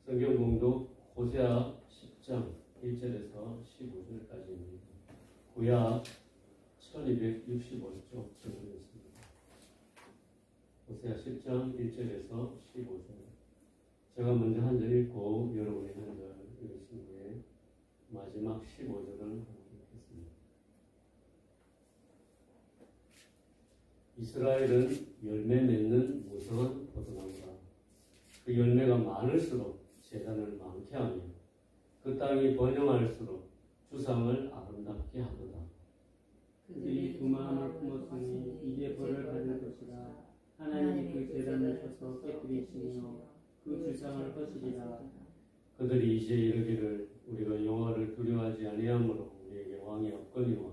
성경 공독 호세아 10장 1절에서 15절까지입니다. 구약 1265쪽 정리했습니다. 호세아 10장 1절에서 15절. 제가 먼저 한 절 읽고 여러분이 한 절 읽으신 후에 마지막 15절은 함께 읽겠습니다. 이스라엘은 열매 맺는 무성한 포도나무다. 그 열매가 많을수록 재단을 많게 하며 그 땅이 번영할수록 주상을 아름답게 하도다. 그들이 두 마음을 품었으니 이제 벌을 받을 것이라. 하나님이 그 재단을 쳐서 깨뜨리시며 그 주상을 거시리라. 그들이 이제 이르기를 우리가 여호와를 두려워하지 아니하므로 우리에게 왕이 없거니와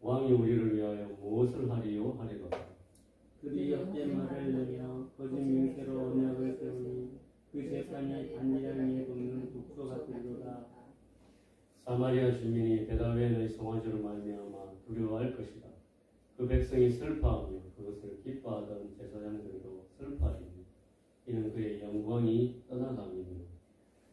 왕이 우리를 위하여 무엇을 하리요 하리로다. 그들이 헛된 말을 내며 거짓 맹세로 언약을 세우니 그 재판이 단지를 위에 돋는 독소 같으리로다. 사마리아 주민이 베다웬의 송아지로 말미암아 두려워할 것이다. 그 백성이 슬퍼하며 그것을 기뻐하던 제사장들도 슬퍼하리니 이는 그의 영광이 떠나감이며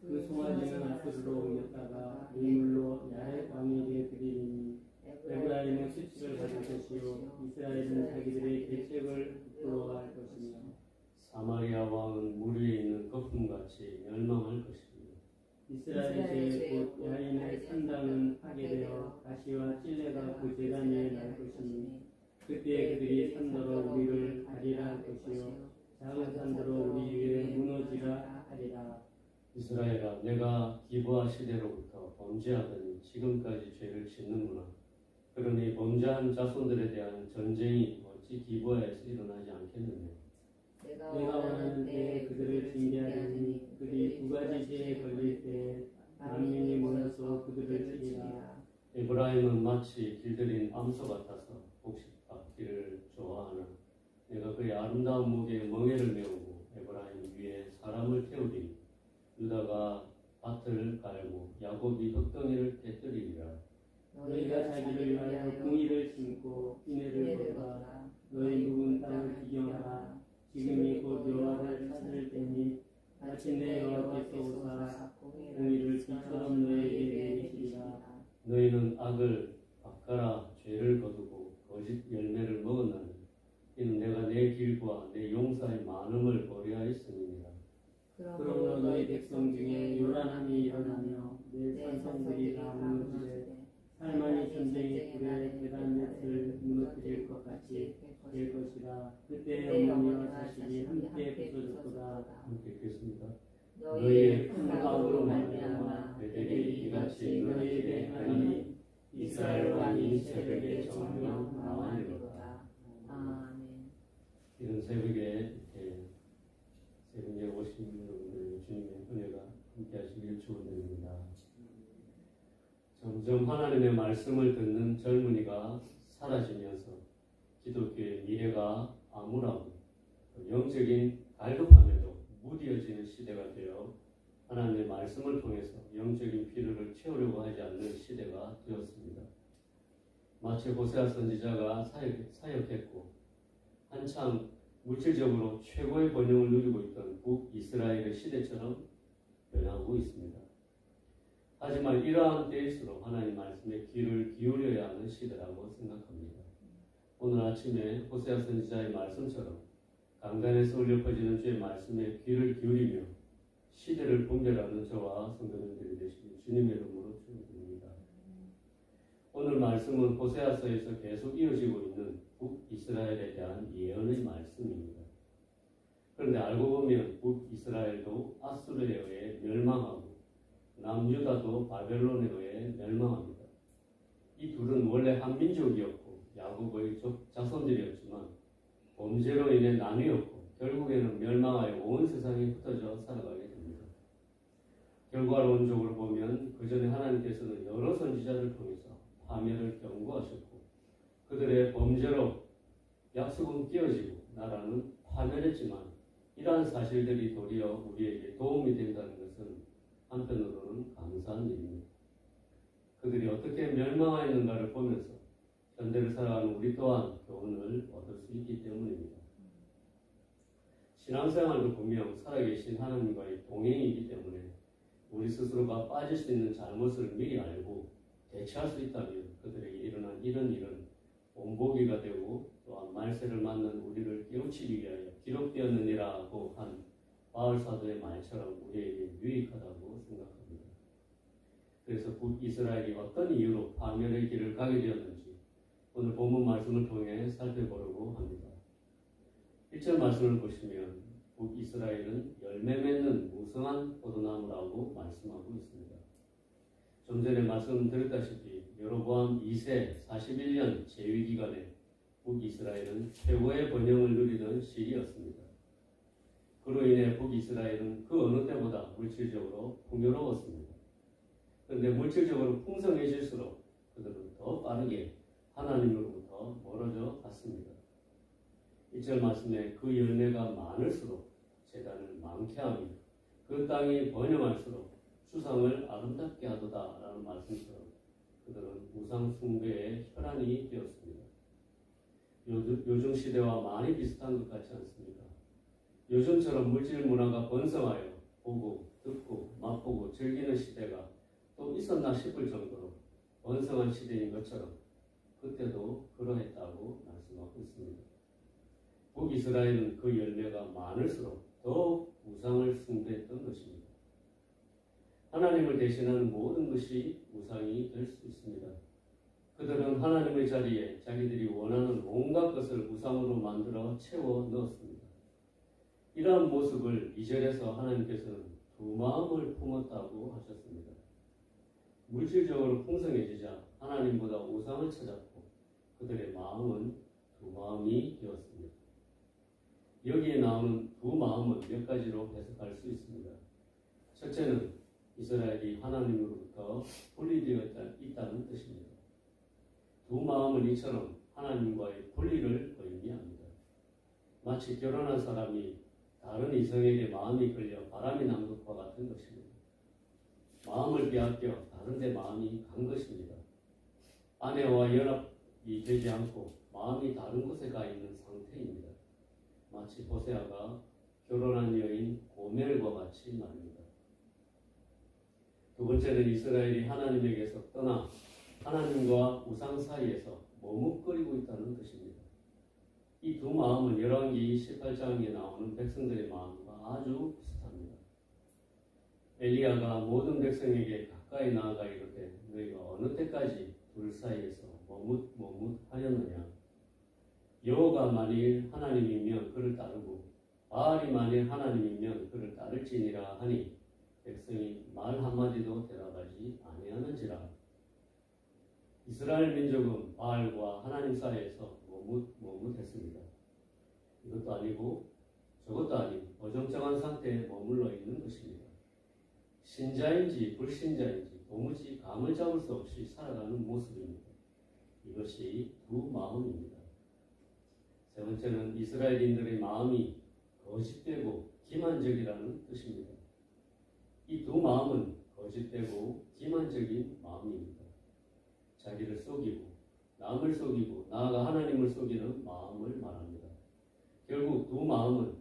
그 송아지는 아스르로 옮겼다가 인물로 야훼 왕에게 드리니 에브라임은 수치를 받을 것이요 이스라엘은 자기들의 계책을 부끄러워할 것이며 사마리아 왕은 물 위에 있는 거품같이 멸망할 것이며 이스라엘의 제곧 야인의 산당은 파괴되어 가시와 찔레가 그 제단 위에 날 것이니 그때 그들이 산더러 우리를 가리라 할 것이요 작은 산더러 우리 위에 무너지라 하리라. 이스라엘아, 내가 기브아 시대로부터 범죄하더니 지금까지 죄를 짓는구나. 그러니 범죄한 자손들에 대한 전쟁이 어찌 기브아에서 일어나지 않겠느냐. 내가 원하는 때에 그들을 징계하리니 그들이 두 가지 죄에 걸릴 때에 만민이 모여서 그들을 치리라. 에브라임은 마치 길들인 암소 같아서 복식받기를 좋아하나 내가 그의 아름다운 목에 멍에를 메우고 에브라임 위에 사람을 태우리니 유다가 밭을 갈고 야곱이 흙덩이를 깨뜨리리라. 너희가 자기를 위하여 궁리를 심고 이내를 걷라. 너희 묵은 땅을 비경하라. 지금이 곧 여호와를 찾을 때니 마침내 여호와께서 오사 궁리를 비처럼 너희에게 내리시리라. 너희는 악을 바꿔라 죄를 거두고 거짓 열매를 먹었나니 이는 내가 내 길과 내 용사의 많음을 고려하였음이니라. 그러므로 너희 백성 중에 요란함이 일어나며 내 산성들이 다 무너지되 살만이 전쟁의 불에 대단 맷을 무너뜨릴 것 같이 될 것이라. 그때 어머니와 자식이 함께 부서졌도다. 함께 읽겠습니다. 너희의 큰 악으로 말미암아 베델이 이같이 너희에게 행하니 이스라엘 왕이 새벽에 정령 나와내리로다. 아멘. 이런 새벽에 새벽에 오신 여러분들 주님의 은혜가 함께 하시길 축원드립니다. 점점 하나님의 말씀을 듣는 젊은이가 사라지면서 기독교의 미래가 암울하고 영적인 갈급함에도 무뎌지는 시대가 되어 하나님의 말씀을 통해서 영적인 필요를 채우려고 하지 않는 시대가 되었습니다. 마치 호세아 선지자가 사역했고 한참 물질적으로 최고의 번영을 누리고 있던 북이스라엘의 시대처럼 변하고 있습니다. 하지만 이러한 때일수록 하나님 말씀에 귀를 기울여야 하는 시대라고 생각합니다. 오늘 아침에 호세아 선지자의 말씀처럼 강단에서 울려 퍼지는 주의 말씀에 귀를 기울이며 시대를 분별하는 저와 성도님들이 되시길 주님의 이름으로 축원드립니다. 오늘 말씀은 호세아서에서 계속 이어지고 있는 북이스라엘에 대한 예언의 말씀입니다. 그런데 알고 보면 북이스라엘도 아수르에 의해 멸망하고 남유다도 바벨론에 의해 멸망합니다. 이 둘은 원래 한 민족이었고 야곱의 자손들이었지만 범죄로 인해 나뉘었고 결국에는 멸망하여 온 세상에 흩어져 살아가게 됩니다. 결과론적으로 보면 그 전에 하나님께서는 여러 선지자를 통해서 파멸을 경고하셨고 그들의 범죄로 약속은 깨어지고 나라는 파멸했지만 이러한 사실들이 도리어 우리에게 도움이 된다는 것은 한편으로는 감사한 일입니다. 그들이 어떻게 멸망하였는가를 보면서 현대를 살아가는 우리 또한 교훈을 얻을 수 있기 때문입니다. 신앙생활도 분명 살아계신 하나님과의 동행이기 때문에 우리 스스로가 빠질 수 있는 잘못을 미리 알고 대처할 수 있다면 그들에게 일어난 이런 일은 본보기가 되고 또한 말세를 맞는 우리를 깨우치기 위하여 기록되었느니라고 한 바울 사도의 말처럼 우리에게 유익하다고 생각합니다. 그래서 북이스라엘이 어떤 이유로 파멸의 길을 가게 되었는지 오늘 본문 말씀을 통해 살펴보려고 합니다. 1절 말씀을 보시면 북이스라엘은 열매 맺는 무성한 포도나무라고 말씀하고 있습니다. 좀 전에 말씀드렸다시피 여로보암 2세 41년 재위 기간에 북이스라엘은 최고의 번영을 누리던 시기였습니다. 그로 인해 북이스라엘은 그 어느 때보다 물질적으로 풍요로웠습니다. 그런데 물질적으로 풍성해질수록 그들은 더 빠르게 하나님으로부터 멀어져 갔습니다. 1절 말씀에 그 열매가 많을수록 재단을 많게 하며 그 땅이 번영할수록 추상을 아름답게 하도다 라는 말씀처럼 그들은 우상 숭배의 혈안이 되었습니다. 요즘 시대와 많이 비슷한 것 같지 않습니까? 요즘처럼 물질 문화가 번성하여 보고 듣고 맛보고 즐기는 시대가 또 있었나 싶을 정도로 번성한 시대인 것처럼 그때도 그러했다고 말씀하고 있습니다. 북이스라엘은 그 열매가 많을수록 더욱 우상을 숭배했던 것입니다. 하나님을 대신하는 모든 것이 우상이 될 수 있습니다. 그들은 하나님의 자리에 자기들이 원하는 온갖 것을 우상으로 만들어 채워 넣었습니다. 이러한 모습을 2절에서 하나님께서는 두 마음을 품었다고 하셨습니다. 물질적으로 풍성해지자 하나님보다 우상을 찾았고 그들의 마음은 두 마음이 되었습니다. 여기에 나오는 두 마음은 몇 가지로 해석할 수 있습니다. 첫째는 이스라엘이 하나님으로부터 분리되어 있다는 뜻입니다. 두 마음은 이처럼 하나님과의 분리를 의미합니다. 마치 결혼한 사람이 다른 이성에게 마음이 걸려 바람이 난 것과 같은 것입니다. 마음을 빼앗겨 다른 데 마음이 간 것입니다. 아내와 연합이 되지 않고 마음이 다른 곳에 가 있는 상태입니다. 마치 호세아가 결혼한 여인 고멜과 같이 말입니다. 두 번째는 이스라엘이 하나님에게서 떠나 하나님과 우상 사이에서 머뭇거리고 있다는 뜻입니다. 이 두 마음은 열왕기 18장에 나오는 백성들의 마음과 아주 비슷합니다. 엘리야가 모든 백성에게 가까이 나아가 이르되 너희가 어느 때까지 둘 사이에서 머뭇하였느냐. 여호와가 만일 하나님이면 그를 따르고 바알이 만일 하나님이면 그를 따를지니라 하니 백성이 말 한마디도 대답하지 아니하는지라. 이스라엘 민족은 바알과 하나님 사이에서 머뭇했습니다. 이것도 아니고 저것도 아닌 어정쩡한 상태에 머물러 있는 것입니다. 신자인지 불신자인지 도무지 감을 잡을 수 없이 살아가는 모습입니다. 이것이 두 마음입니다. 세 번째는 이스라엘인들의 마음이 거짓되고 기만적이라는 뜻입니다. 이 두 마음은 거짓되고 기만적인 마음입니다. 자기를 속이고 남을 속이고 나아가 하나님을 속이는 마음을 말합니다. 결국 두 마음은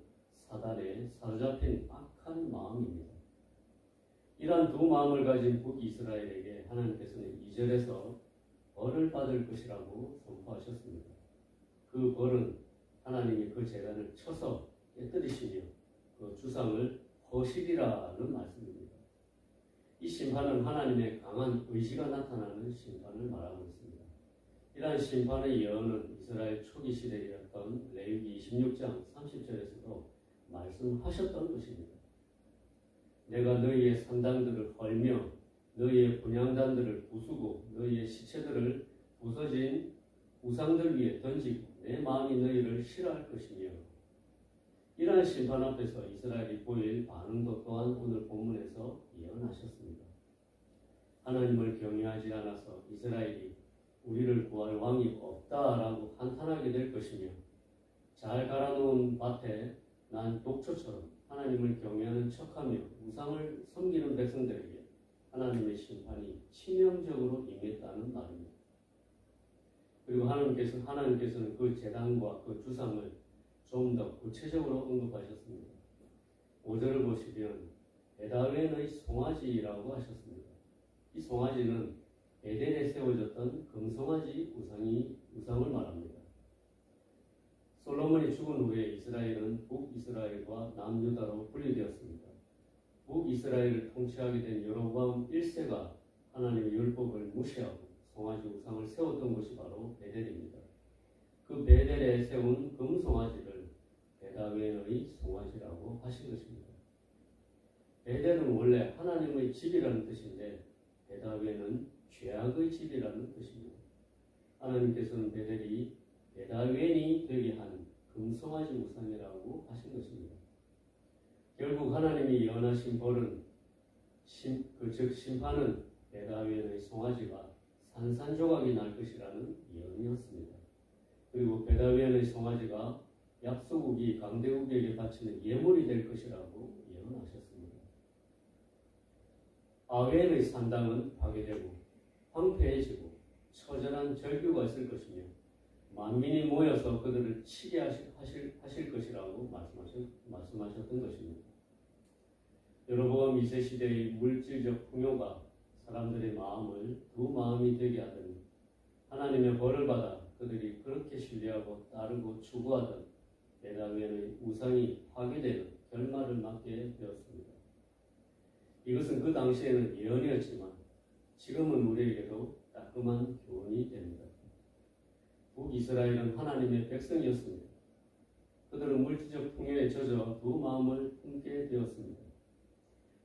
사단에 사로잡힌 악한 마음입니다. 이러한 두 마음을 가진 북이스라엘에게 하나님께서는 2절에서 벌을 받을 것이라고 선포하셨습니다. 그 벌은 하나님이 그 재단을 쳐서 깨뜨리시며 그 주상을 허시리라는 말씀입니다. 이 심판은 하나님의 강한 의지가 나타나는 심판을 말하고 있습니다. 이러한 심판의 예언은 이스라엘 초기 시대였던 레위기 26장 30절에서도 말씀하셨던 것입니다. 내가 너희의 산당들을 헐며 너희의 분향단들을 부수고 너희의 시체들을 부서진 우상들 위에 던지고 내 마음이 너희를 싫어할 것이며. 이러한 심판 앞에서 이스라엘이 보일 반응도 또한 오늘 본문에서 예언하셨습니다. 하나님을 경외하지 않아서 이스라엘이 우리를 구할 왕이 없다라고 한탄하게 될 것이며 잘 갈아놓은 밭에 난 독초처럼 하나님을 경외하는 척하며 우상을 섬기는 백성들에게 하나님의 심판이 치명적으로 임했다는 말입니다. 그리고 하나님께서는 그 제단과 그 주상을 좀 더 구체적으로 언급하셨습니다. 5절을 보시면 베다웬의 송아지라고 하셨습니다. 이 송아지는 베델에 세워졌던 금송아지 우상을 말합니다. 솔로몬이 죽은 후에 이스라엘은 북이스라엘과 남유다로 분리되었습니다. 북이스라엘을 통치하게 된 여로보암 1세가 하나님의 율법을 무시하고 송아지 우상을 세웠던 곳이 바로 베델입니다. 그 베델에 세운 금송아지를 베다웬의 송아지라고 하신 것입니다. 베델은 원래 하나님의 집이라는 뜻인데 베다웬은 죄악의 집이라는 뜻입니다. 하나님께서는 베다웬이 되게 한 금송아지 우상이라고 하신 것입니다. 결국 하나님이 예언하신 벌은 즉 심판은 베다웬의 송아지가 산산조각이 날 것이라는 예언이었습니다. 그리고 베다웬의 송아지가 약소국이 강대국에게 바치는 예물이 될 것이라고 예언하셨습니다. 아웬의 산당은 파괴되고 황폐해지고 처절한 절규가 있을 것이며 만민이 모여서 그들을 치게 하실 것이라고 말씀하셨던 것입니다. 여로보암 2세 시대의 물질적 풍요가 사람들의 마음을 두 마음이 되게 하더니 하나님의 벌을 받아 그들이 그렇게 신뢰하고 따르고 추구하던 베다웬의 우상이 파괴되는 결말을 맞게 되었습니다. 이것은 그 당시에는 예언이었지만 지금은 우리에게도 따끔한 교훈이 됩니다. 북이스라엘은 하나님의 백성이었습니다. 그들은 물질적 풍요에 젖어 두 마음을 품게 되었습니다.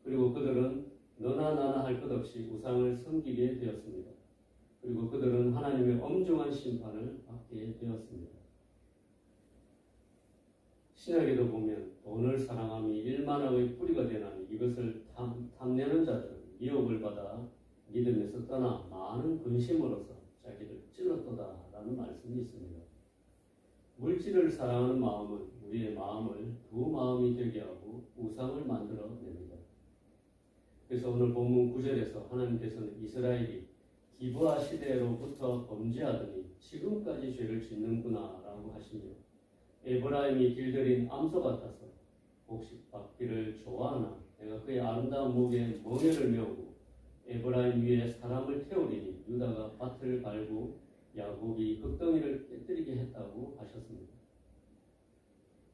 그리고 그들은 너나 나나 할 것 없이 우상을 섬기게 되었습니다. 그리고 그들은 하나님의 엄중한 심판을 받게 되었습니다. 신약에도 보면 돈을 사랑함이 일만함의 뿌리가 되나니 이것을 탐내는 자들은 미혹을 받아 믿음에서 떠나 많은 근심으로서 자기를 찔렀도다라는 말씀이 있습니다. 물질을 사랑하는 마음은 우리의 마음을 두 마음이 되게 하고 우상을 만들어냅니다. 그래서 오늘 본문 9절에서 하나님께서는 이스라엘이 기브아 시대로부터 범죄하더니 지금까지 죄를 짓는구나 라고 하시며 에브라임이 길들인 암소 같아서 곡식 받기를 좋아하나 내가 그의 아름다운 목에 멍에를 메우고 에브라임 위에 사람을 태우리니 유다가 밭을 갈고 야곱이 흙덩이를 깨뜨리게 했다고 하셨습니다.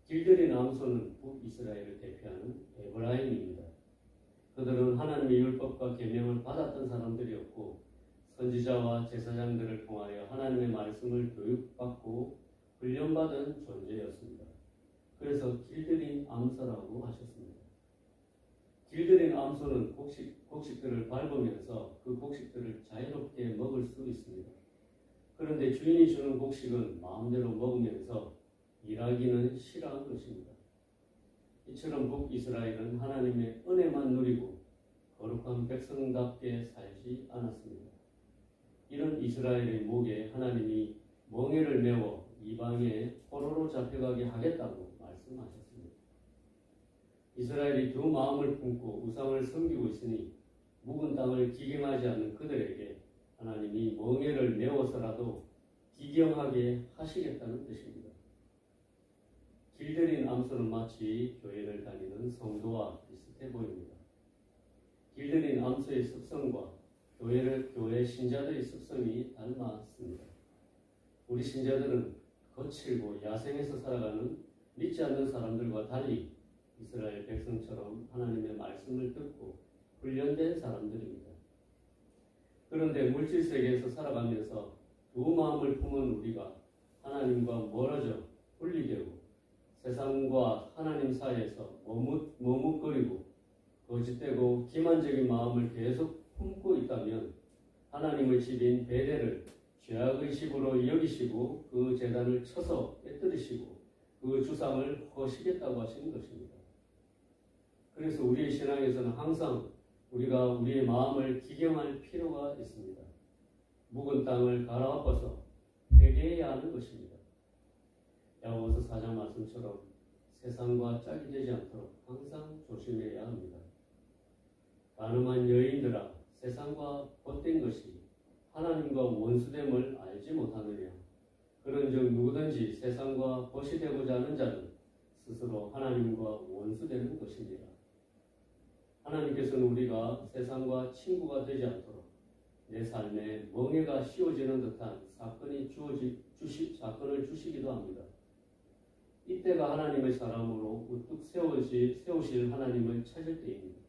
길들인 암소는 북이스라엘을 대표하는 에브라임입니다. 그들은 하나님의 율법과 계명을 받았던 사람들이었고 선지자와 제사장들을 통하여 하나님의 말씀을 교육받고 훈련받은 존재였습니다. 그래서 길들인 암소라고 하셨습니다. 길들인 암소는 곡식들을 밟으면서 그 곡식들을 자유롭게 먹을 수 있습니다. 그런데 주인이 주는 곡식은 마음대로 먹으면서 일하기는 싫어한 것입니다. 이처럼 북이스라엘은 하나님의 은혜만 누리고 거룩한 백성답게 살지 않았습니다. 이런 이스라엘의 목에 하나님이 멍에를 메워 이방에 포로로 잡혀가게 하겠다고 말씀하셨습니다. 이스라엘이 두 마음을 품고 우상을 섬기고 있으니 묵은 땅을 기경하지 않는 그들에게 하나님이 멍에를 메워서라도 기경하게 하시겠다는 뜻입니다. 길들인 암소는 마치 교회를 다니는 성도와 비슷해 보입니다. 길들인 암소의 습성과 교회 신자들의 습성이 닮았습니다. 우리 신자들은 거칠고 야생에서 살아가는 믿지 않는 사람들과 달리 이스라엘 백성처럼 하나님의 말씀을 듣고 훈련된 사람들입니다. 그런데 물질 세계에서 살아가면서 두 마음을 품은 우리가 하나님과 멀어져 분리되고 세상과 하나님 사이에서 머뭇거리고 거짓되고 기만적인 마음을 계속 품고 있다면 하나님의 집인 베델을 죄악의 집으로 여기시고 그 제단을 쳐서 깨뜨리시고 그 주상을 허시겠다고 하시는 것입니다. 그래서 우리의 신앙에서는 항상 우리가 우리의 마음을 기경할 필요가 있습니다. 묵은 땅을 갈아엎어서 회개해야 하는 것입니다. 야고보서 4장 말씀처럼 세상과 짝이 되지 않도록 항상 조심해야 합니다. 가늠한 여인들아 세상과 헛된 것이 하나님과 원수됨을 알지 못하느냐. 그런즉 누구든지 세상과 벗이 되고자 하는 자는 스스로 하나님과 원수되는 것입니다. 하나님께서는 우리가 세상과 친구가 되지 않도록 내 삶에 멍해가 씌워지는 듯한 사건을 주시기도 합니다. 이때가 하나님의 사람으로 우뚝 세우실 하나님을 찾을 때입니다.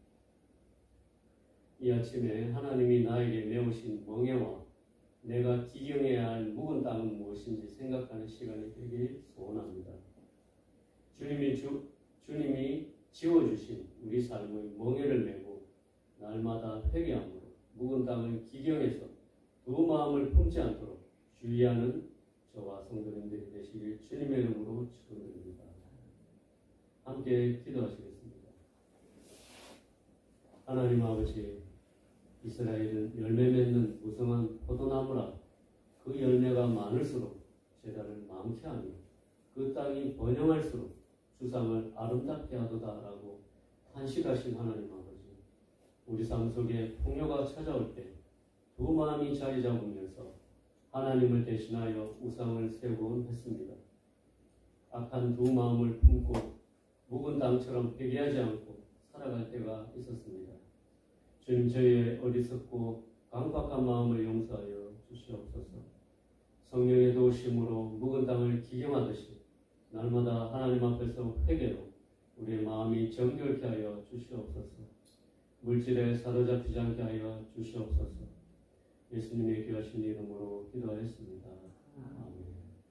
이 아침에 하나님이 나에게 메우신 멍해와 내가 기경해야 할 묵은 땅은 무엇인지 생각하는 시간이 되길 소원합니다. 주님이 지워주신 우리 삶의 멍해를 메고 날마다 회개함으로 묵은 땅을 기경해서 두 마음을 품지 않도록 주의하는 저와 성도님들이 되시길 주님의 이름으로 축원드립니다. 함께 기도하시겠습니다. 하나님 아버지, 이스라엘은 열매 맺는 무성한 포도나무라 그 열매가 많을수록 제단을 많게 하며 그 땅이 번영할수록 주상을 아름답게 하도다라고 탄식하신 하나님 아버지, 우리 삶 속에 풍요가 찾아올 때 두 마음이 자리 잡으면서 하나님을 대신하여 우상을 세우곤 했습니다. 악한 두 마음을 품고 묵은 땅처럼 회개하지 않고 살아갈 때가 있었습니다. 주님, 저희의 어리석고 강박한 마음을 용서하여 주시옵소서. 성령의 도우심으로 묵은 땅을 기경하듯이 날마다 하나님 앞에서 회개로 우리의 마음이 정결케 하여 주시옵소서. 물질에 사로잡히지 않게 하여 주시옵소서. 예수님의 귀하신 이름으로 기도하였습니다. 아멘.